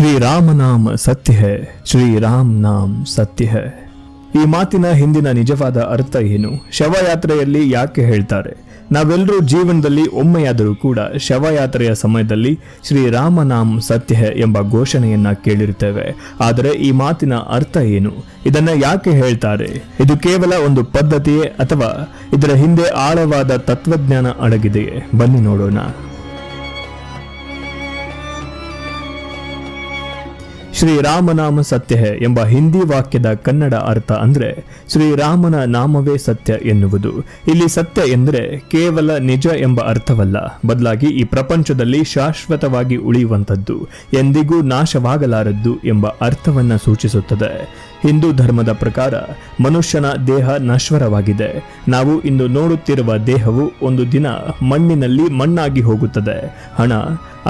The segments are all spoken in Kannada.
ಶ್ರೀ ರಾಮ ನಾಮ ಸತ್ಯ ಹೈ, ಶ್ರೀ ರಾಮ್ ನಾಮ್ ಸತ್ಯ ಹೈ. ಈ ಮಾತಿನ ಹಿಂದಿನ ನಿಜವಾದ ಅರ್ಥ ಏನು? ಶವಯಾತ್ರೆಯಲ್ಲಿ ಯಾಕೆ ಹೇಳ್ತಾರೆ? ನಾವೆಲ್ಲರೂ ಜೀವನದಲ್ಲಿ ಒಮ್ಮೆಯಾದರೂ ಕೂಡ ಶವಯಾತ್ರೆಯ ಸಮಯದಲ್ಲಿ ಶ್ರೀರಾಮ ನಾಮ್ ಸತ್ಯ ಹೈ ಎಂಬ ಘೋಷಣೆಯನ್ನ ಕೇಳಿರ್ತೇವೆ. ಆದರೆ ಈ ಮಾತಿನ ಅರ್ಥ ಏನು? ಇದನ್ನ ಯಾಕೆ ಹೇಳ್ತಾರೆ? ಇದು ಕೇವಲ ಒಂದು ಪದ್ಧತಿಯೇ ಅಥವಾ ಇದರ ಹಿಂದೆ ಆಳವಾದ ತತ್ವಜ್ಞಾನ ಅಡಗಿದೆಯೇ? ಬನ್ನಿ ನೋಡೋಣ. ಶ್ರೀರಾಮನಾಮ ಸತ್ಯ ಹೈ ಎಂಬ ಹಿಂದಿ ವಾಕ್ಯದ ಕನ್ನಡ ಅರ್ಥ ಅಂದ್ರೆ ಶ್ರೀರಾಮನ ನಾಮವೇ ಸತ್ಯ ಎನ್ನುವುದು. ಇಲ್ಲಿ ಸತ್ಯ ಎಂದರೆ ಕೇವಲ ನಿಜ ಎಂಬ ಅರ್ಥವಲ್ಲ, ಬದಲಾಗಿ ಈ ಪ್ರಪಂಚದಲ್ಲಿ ಶಾಶ್ವತವಾಗಿ ಉಳಿಯುವಂಥದ್ದು, ಎಂದಿಗೂ ನಾಶವಾಗಲಾರದ್ದು ಎಂಬ ಅರ್ಥವನ್ನ ಸೂಚಿಸುತ್ತದೆ. ಹಿಂದೂ ಧರ್ಮದ ಪ್ರಕಾರ ಮನುಷ್ಯನ ದೇಹ ನಶ್ವರವಾಗಿದೆ. ನಾವು ಇಂದು ನೋಡುತ್ತಿರುವ ದೇಹವು ಒಂದು ದಿನ ಮಣ್ಣಿನಲ್ಲಿ ಮಣ್ಣಾಗಿ ಹೋಗುತ್ತದೆ. ಹಣ,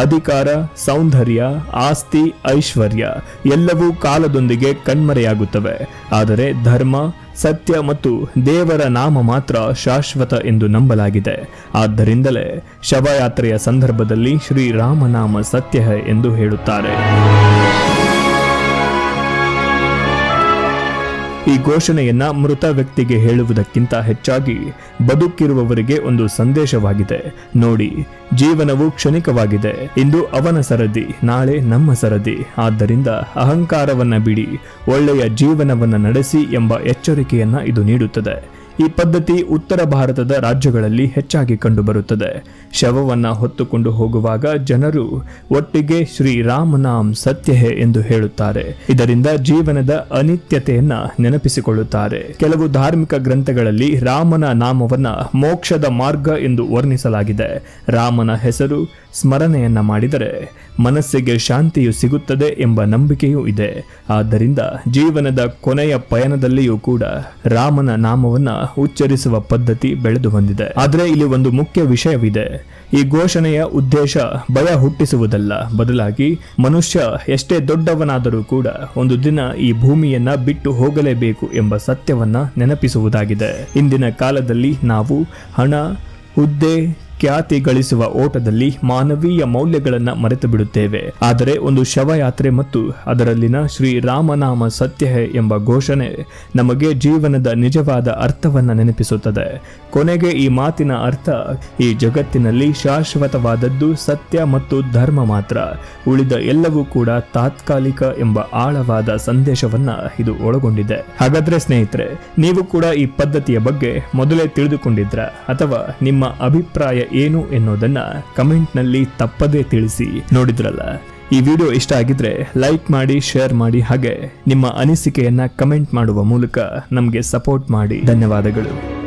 ಅಧಿಕಾರ, ಸೌಂದರ್ಯ, ಆಸ್ತಿ, ಐಶ್ವರ್ಯ ಎಲ್ಲವೂ ಕಾಲದೊಂದಿಗೆ ಕಣ್ಮರೆಯಾಗುತ್ತವೆ. ಆದರೆ ಧರ್ಮ, ಸತ್ಯ ಮತ್ತು ದೇವರ ನಾಮ ಮಾತ್ರ ಶಾಶ್ವತ ಎಂದು ನಂಬಲಾಗಿದೆ. ಆದ್ದರಿಂದಲೇ ಶವಯಾತ್ರೆಯ ಸಂದರ್ಭದಲ್ಲಿ ಶ್ರೀರಾಮನಾಮ ಸತ್ಯ ಹೈ ಎಂದು ಹೇಳುತ್ತಾರೆ. ಈ ಘೋಷಣೆಯನ್ನ ಮೃತ ವ್ಯಕ್ತಿಗೆ ಹೇಳುವುದಕ್ಕಿಂತ ಹೆಚ್ಚಾಗಿ ಬದುಕಿರುವವರಿಗೆ ಒಂದು ಸಂದೇಶವಾಗಿದೆ. ನೋಡಿ, ಜೀವನವು ಕ್ಷಣಿಕವಾಗಿದೆ. ಇಂದು ಅವನ ಸರದಿ, ನಾಳೆ ನಮ್ಮ ಸರದಿ. ಆದ್ದರಿಂದ ಅಹಂಕಾರವನ್ನ ಬಿಡಿ, ಒಳ್ಳೆಯ ಜೀವನವನ್ನ ನಡೆಸಿ ಎಂಬ ಎಚ್ಚರಿಕೆಯನ್ನ ಇದು ನೀಡುತ್ತದೆ. ಈ ಪದ್ಧತಿ ಉತ್ತರ ಭಾರತದ ರಾಜ್ಯಗಳಲ್ಲಿ ಹೆಚ್ಚಾಗಿ ಕಂಡುಬರುತ್ತದೆ. ಶವವನ್ನ ಹೊತ್ತುಕೊಂಡು ಹೋಗುವಾಗ ಜನರು ಒಟ್ಟಿಗೆ ಶ್ರೀರಾಮನಾಮ್ ಸತ್ಯ ಹೈ ಎಂದು ಹೇಳುತ್ತಾರೆ. ಇದರಿಂದ ಜೀವನದ ಅನಿತ್ಯತೆಯನ್ನ ನೆನಪಿಸಿಕೊಳ್ಳುತ್ತಾರೆ. ಕೆಲವು ಧಾರ್ಮಿಕ ಗ್ರಂಥಗಳಲ್ಲಿ ರಾಮನ ನಾಮವನ್ನ ಮೋಕ್ಷದ ಮಾರ್ಗ ಎಂದು ವರ್ಣಿಸಲಾಗಿದೆ. ರಾಮನ ಹೆಸರು ಸ್ಮರಣೆಯನ್ನ ಮಾಡಿದರೆ ಮನಸ್ಸಿಗೆ ಶಾಂತಿಯು ಸಿಗುತ್ತದೆ ಎಂಬ ನಂಬಿಕೆಯೂ ಇದೆ. ಆದ್ದರಿಂದ ಜೀವನದ ಕೊನೆಯ ಪಯಣದಲ್ಲಿಯೂ ಕೂಡ ರಾಮನ ನಾಮವನ್ನ ಉಚ್ಚರಿಸುವ ಪದ್ಧತಿ ಬೆಳೆದು ಬಂದಿದೆ. ಆದರೆ ಇಲ್ಲಿ ಒಂದು ಮುಖ್ಯ ವಿಷಯವಿದೆ. ಈ ಘೋಷಣೆಯ ಉದ್ದೇಶ ಭಯ ಹುಟ್ಟಿಸುವುದಲ್ಲ, ಬದಲಾಗಿ ಮನುಷ್ಯ ಎಷ್ಟೇ ದೊಡ್ಡವನಾದರೂ ಕೂಡ ಒಂದು ದಿನ ಈ ಭೂಮಿಯನ್ನ ಬಿಟ್ಟು ಹೋಗಲೇಬೇಕು ಎಂಬ ಸತ್ಯವನ್ನ ನೆನಪಿಸುವುದಾಗಿದೆ. ಇಂದಿನ ಕಾಲದಲ್ಲಿ ನಾವು ಹಣ, ಹುದ್ದೆ, ಖ್ಯಾತಿ ಗಳಿಸುವ ಓಟದಲ್ಲಿ ಮಾನವೀಯ ಮೌಲ್ಯಗಳನ್ನು ಮರೆತು ಬಿಡುತ್ತೇವೆ. ಆದರೆ ಒಂದು ಶವಯಾತ್ರೆ ಮತ್ತು ಅದರಲ್ಲಿನ ಶ್ರೀರಾಮನಾಮ ಸತ್ಯ ಹೈ ಎಂಬ ಘೋಷಣೆ ನಮಗೆ ಜೀವನದ ನಿಜವಾದ ಅರ್ಥವನ್ನ ನೆನಪಿಸುತ್ತದೆ. ಕೊನೆಗೆ ಈ ಮಾತಿನ ಅರ್ಥ, ಈ ಜಗತ್ತಿನಲ್ಲಿ ಶಾಶ್ವತವಾದದ್ದು ಸತ್ಯ ಮತ್ತು ಧರ್ಮ ಮಾತ್ರ, ಉಳಿದ ಎಲ್ಲವೂ ಕೂಡ ತಾತ್ಕಾಲಿಕ ಎಂಬ ಆಳವಾದ ಸಂದೇಶವನ್ನ ಇದು ಒಳಗೊಂಡಿದೆ. ಹಾಗಾದ್ರೆ ಸ್ನೇಹಿತರೆ, ನೀವು ಕೂಡ ಈ ಪದ್ಧತಿಯ ಬಗ್ಗೆ ಮೊದಲೇ ತಿಳಿದುಕೊಂಡಿದ್ರ ಅಥವಾ ನಿಮ್ಮ ಅಭಿಪ್ರಾಯ ಏನು ಎನ್ನುವುದನ್ನ ಕಮೆಂಟ್ ನಲ್ಲಿ ತಪ್ಪದೇ ತಿಳಿಸಿ. ನೋಡಿದ್ರಲ್ಲ, ಈ ವಿಡಿಯೋ ಇಷ್ಟ ಆಗಿದ್ರೆ ಲೈಕ್ ಮಾಡಿ, ಶೇರ್ ಮಾಡಿ, ಹಾಗೆ ನಿಮ್ಮ ಅನಿಸಿಕೆಯನ್ನ ಕಮೆಂಟ್ ಮಾಡುವ ಮೂಲಕ ನಮಗೆ ಸಪೋರ್ಟ್ ಮಾಡಿ. ಧನ್ಯವಾದಗಳು.